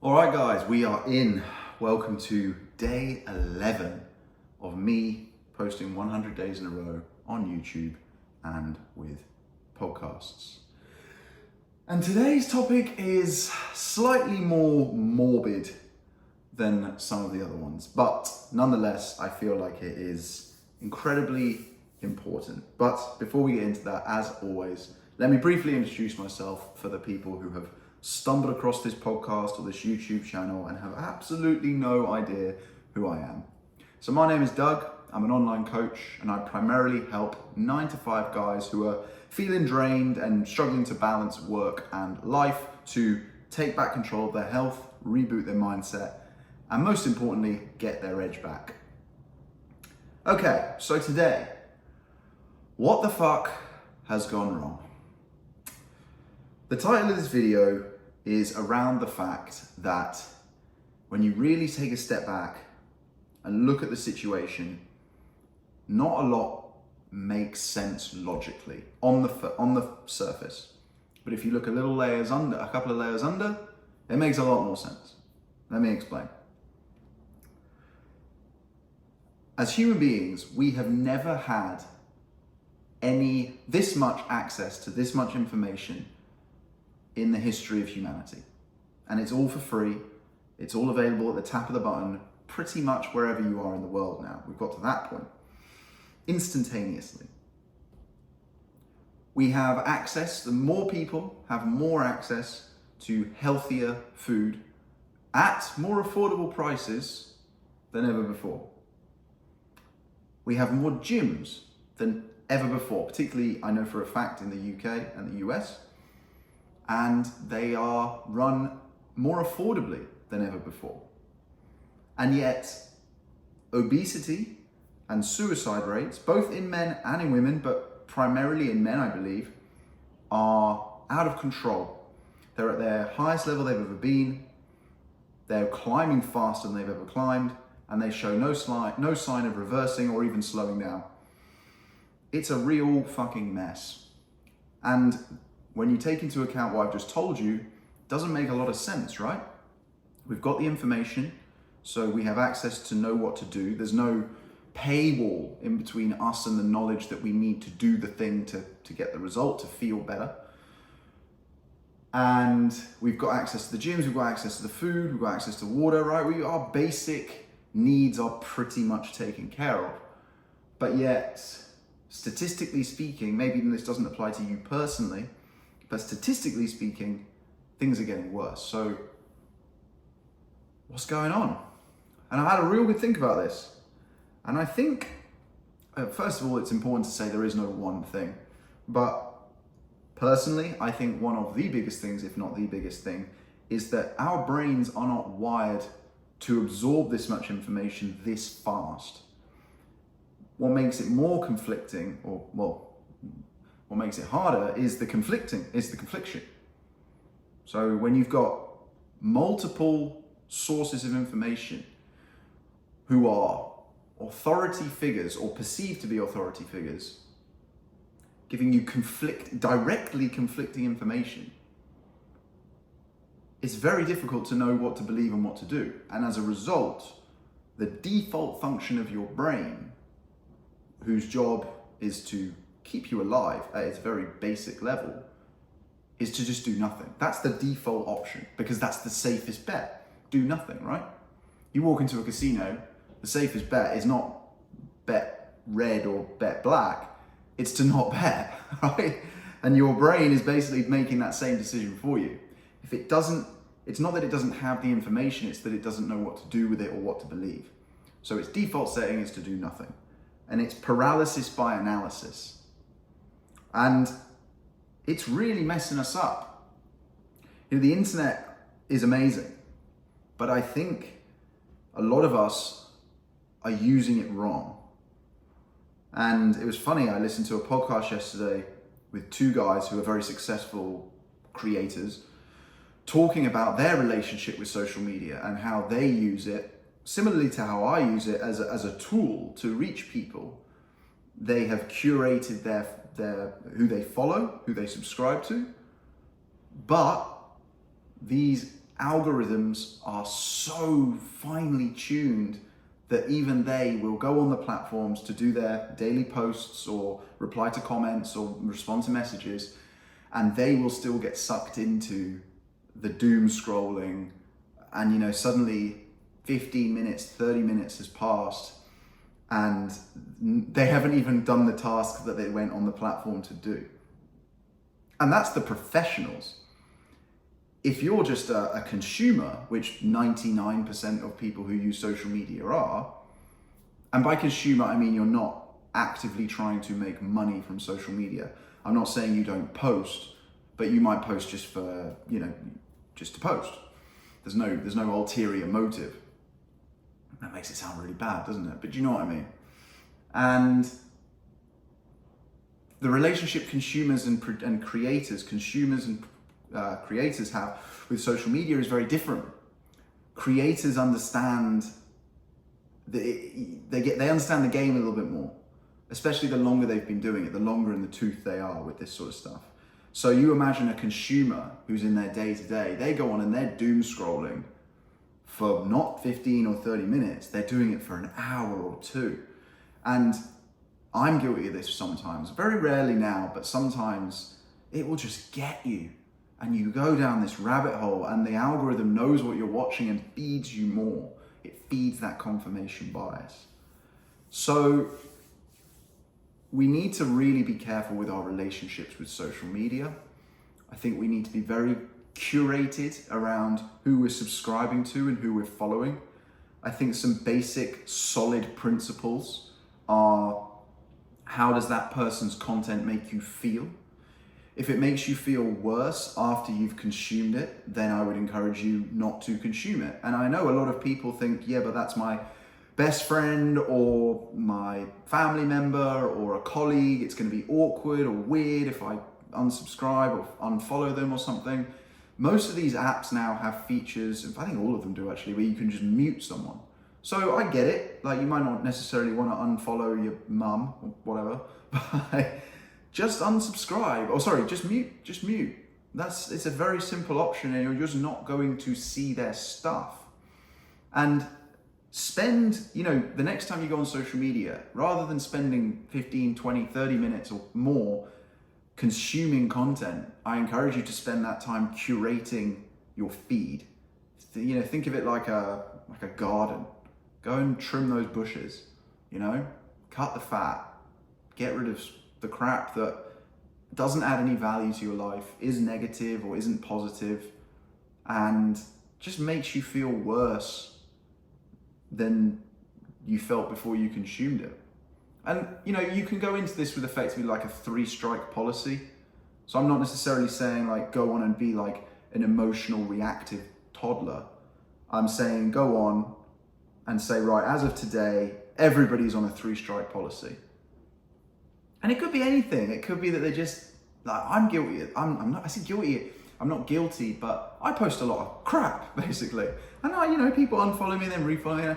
All right, guys, we are in. Welcome to day 11 of me posting 100 days in a row on YouTube and with podcasts. And today's topic is slightly more morbid than some of the other ones, but nonetheless, I feel like it is incredibly important. But before we get into that, as always, let me briefly introduce myself for the people who have stumbled across this podcast or this YouTube channel and have absolutely no idea who I am. So my name is Doug, I'm an online coach, and I primarily help 9-to-5 guys who are feeling drained and struggling to balance work and life to take back control of their health, reboot their mindset, and most importantly, get their edge back. Okay, so today, what the fuck has gone wrong? The title of this video is around the fact that when you really take a step back and look at the situation, not a lot makes sense logically on the surface. But if you look a couple of layers under, it makes a lot more sense. Let me explain. As human beings, we have never had this much access to this much information in the history of humanity. And it's all for free. It's all available at the tap of the button, pretty much wherever you are in the world now. We've got to that point. Instantaneously. We have access, the more people have more access to healthier food at more affordable prices than ever before. We have more gyms than ever before, particularly I know for a fact in the UK and the US, and they are run more affordably than ever before. And yet, obesity and suicide rates, both in men and in women, but primarily in men, I believe, are out of control. They're at their highest level they've ever been. They're climbing faster than they've ever climbed, and they show no sign of reversing or even slowing down. It's a real fucking mess. And when you take into account what I've just told you, it doesn't make a lot of sense, right? We've got the information, so we have access to know what to do. There's no paywall in between us and the knowledge that we need to do the thing to get the result, to feel better. And we've got access to the gyms, we've got access to the food, we've got access to water, right? Our basic needs are pretty much taken care of. But yet, statistically speaking, maybe this doesn't apply to you personally, but statistically speaking, things are getting worse. So what's going on? And I had a real good think about this. And I think, first of all, it's important to say there is no one thing. But personally, I think one of the biggest things, if not the biggest thing, is that our brains are not wired to absorb this much information this fast. What makes it more conflicting, what makes it harder is the confliction. So when you've got multiple sources of information who are authority figures or perceived to be authority figures, giving you directly conflicting information, it's very difficult to know what to believe and what to do. And as a result, the default function of your brain, whose job is to keep you alive at its very basic level, is to just do nothing. That's the default option because that's the safest bet. Do nothing, right? You walk into a casino, the safest bet is not bet red or bet black, it's to not bet, right? And your brain is basically making that same decision for you. If it doesn't, it's not that it doesn't have the information, it's that it doesn't know what to do with it or what to believe. So its default setting is to do nothing. And it's paralysis by analysis. And it's really messing us up. The internet is amazing, but I think a lot of us are using it wrong. And it was funny, I listened to a podcast yesterday with two guys who are very successful creators talking about their relationship with social media and how they use it, similarly to how I use it as a tool to reach people. They have curated their who they follow, who they subscribe to, but these algorithms are so finely tuned that even they will go on the platforms to do their daily posts or reply to comments or respond to messages, and they will still get sucked into the doom scrolling, and suddenly 15 minutes, 30 minutes has passed and they haven't even done the task that they went on the platform to do. And that's the professionals. If you're just a consumer, which 99% of people who use social media are, and by consumer, I mean you're not actively trying to make money from social media. I'm not saying you don't post, but you might post just for, just to post. There's no ulterior motive. That makes it sound really bad, doesn't it? But you know what I mean? And the relationship consumers and creators, creators have with social media is very different. Creators understand they understand the game a little bit more, especially the longer they've been doing it, the longer in the tooth they are with this sort of stuff. So you imagine a consumer who's in their day-to-day, they go on and they're doom scrolling for not 15 or 30 minutes, they're doing it for an hour or two. And I'm guilty of this sometimes, very rarely now, but sometimes it will just get you. And you go down this rabbit hole and the algorithm knows what you're watching and feeds you more. It feeds that confirmation bias. So we need to really be careful with our relationships with social media. I think we need to be very curated around who we're subscribing to and who we're following. I think some basic solid principles are, how does that person's content make you feel? If it makes you feel worse after you've consumed it, then I would encourage you not to consume it. And I know a lot of people think, yeah, but that's my best friend or my family member or a colleague. It's going to be awkward or weird if I unsubscribe or unfollow them or something. Most of these apps now have features, I think all of them do actually, where you can just mute someone. So I get it, like you might not necessarily want to unfollow your mum or whatever, but just unsubscribe, just mute. It's a very simple option and you're just not going to see their stuff. And spend, the next time you go on social media, rather than spending 15, 20, 30 minutes or more consuming content, I encourage you to spend that time curating your feed. Think of it like a garden. Go and trim those bushes, cut the fat, get rid of the crap that doesn't add any value to your life, is negative or isn't positive, and just makes you feel worse than you felt before you consumed it. And you can go into this with effectively like a 3-strike policy. So I'm not necessarily saying like go on and be like an emotional reactive toddler. I'm saying go on and say, right, as of today, everybody's on a 3-strike policy. And it could be anything. It could be that they just, like, I'm guilty. I'm not, I say guilty, I'm not guilty, but I post a lot of crap, basically. And people unfollow me and then refollow me.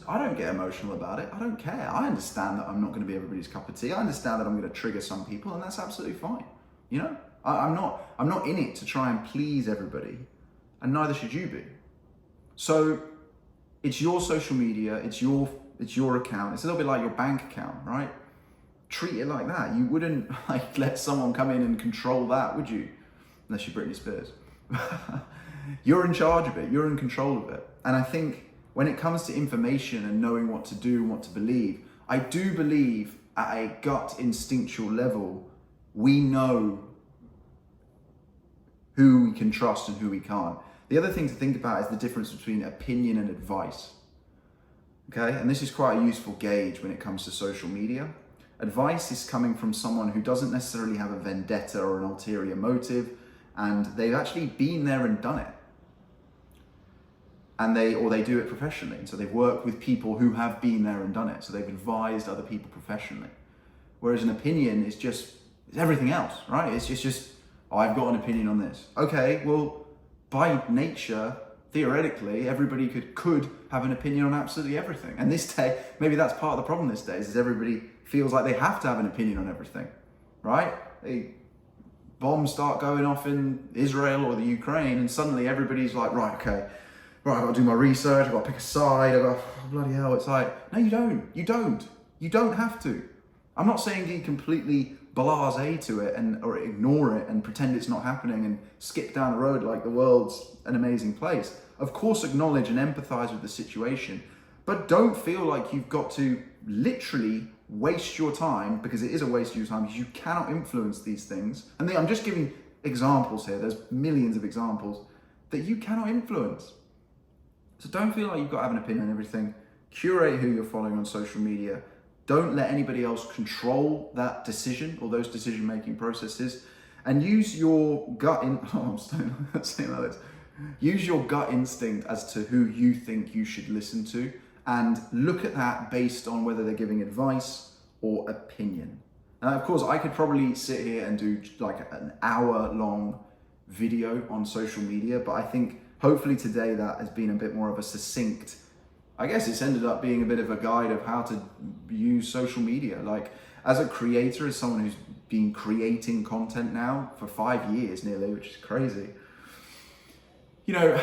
I don't get emotional about it. I don't care. I understand that I'm not going to be everybody's cup of tea. I understand that I'm going to trigger some people, and that's absolutely fine. I'm not in it to try and please everybody, and neither should you be. So it's your social media, it's your account. It's a little bit like your bank account, right? Treat it like that. You wouldn't let someone come in and control that, would you? Unless you're Britney Spears. You're in charge of it. You're in control of it. And I think when it comes to information and knowing what to do and what to believe, I do believe at a gut instinctual level, we know who we can trust and who we can't. The other thing to think about is the difference between opinion and advice. Okay, and this is quite a useful gauge when it comes to social media. Advice is coming from someone who doesn't necessarily have a vendetta or an ulterior motive, and they've actually been there and done it. And they do it professionally. So they've worked with people who have been there and done it. So they've advised other people professionally. Whereas an opinion is it's everything else, right? It's just, I've got an opinion on this. Okay, well, by nature, theoretically, everybody could have an opinion on absolutely everything. And this day, maybe that's part of the problem these days, is everybody feels like they have to have an opinion on everything, right? bombs start going off in Israel or the Ukraine, and suddenly everybody's like, right, okay, right, I've got to do my research, I've got to pick a side, I've got, oh, bloody hell. It's like, no, you don't have to. I'm not saying be completely blasé to it or ignore it and pretend it's not happening and skip down the road like the world's an amazing place. Of course, acknowledge and empathize with the situation, but don't feel like you've got to literally waste your time, because it is a waste of your time, because you cannot influence these things. And I'm just giving examples here. There's millions of examples that you cannot influence. So don't feel like you've got to have an opinion on everything. Curate who you're following on social media. Don't let anybody else control that decision or those decision-making processes. And use your gut Use your gut instinct as to who you think you should listen to, and look at that based on whether they're giving advice or opinion. Now, of course, I could probably sit here and do like an hour-long video on social media, but I think hopefully today that has been a bit more of a succinct, I guess it's ended up being a bit of a guide of how to use social media. Like, as a creator, as someone who's been creating content now for 5 years nearly, which is crazy, you know,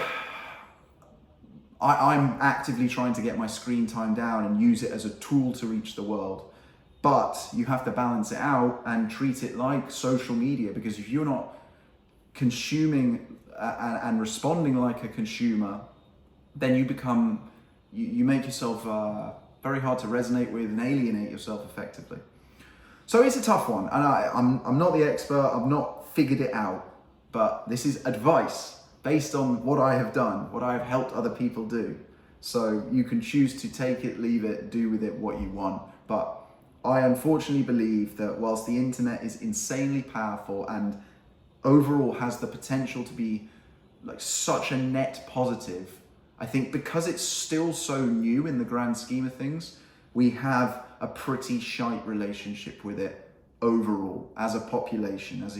I'm actively trying to get my screen time down and use it as a tool to reach the world. But you have to balance it out and treat it like social media, because if you're not consuming and responding like a consumer, then you make yourself very hard to resonate with and alienate yourself effectively. So it's a tough one, and I'm not the expert, I've not figured it out, but this is advice based on what I have done, what I have helped other people do. So you can choose to take it, leave it, do with it what you want. But I unfortunately believe that whilst the internet is insanely powerful and overall has the potential to be like such a net positive, I think because it's still so new in the grand scheme of things, we have a pretty shite relationship with it overall as a population, as a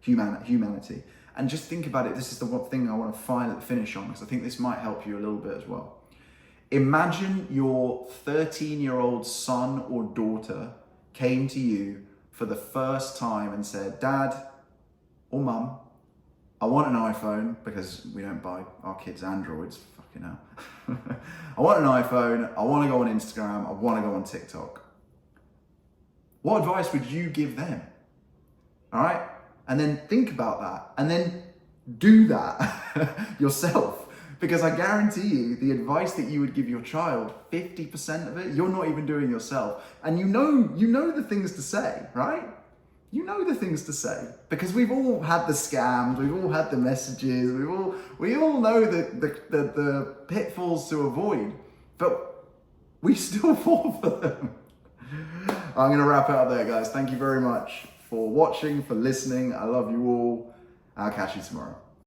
humanity. And just think about it, this is the one thing I want to finish on, because I think this might help you a little bit as well. Imagine your 13-year-old son or daughter came to you for the first time and said, Dad or Mum, I want an iPhone, because we don't buy our kids Androids, fucking hell. I want an iPhone, I want to go on Instagram, I want to go on TikTok. What advice would you give them? All right? And then think about that, and then do that yourself. Because I guarantee you, the advice that you would give your child, 50% of it, you're not even doing yourself. And you know the things to say, right? You know the things to say, because we've all had the scams, we've all had the messages, we all know the pitfalls to avoid, but we still fall for them. I'm going to wrap it up there, guys. Thank you very much for watching, for listening. I love you all. I'll catch you tomorrow.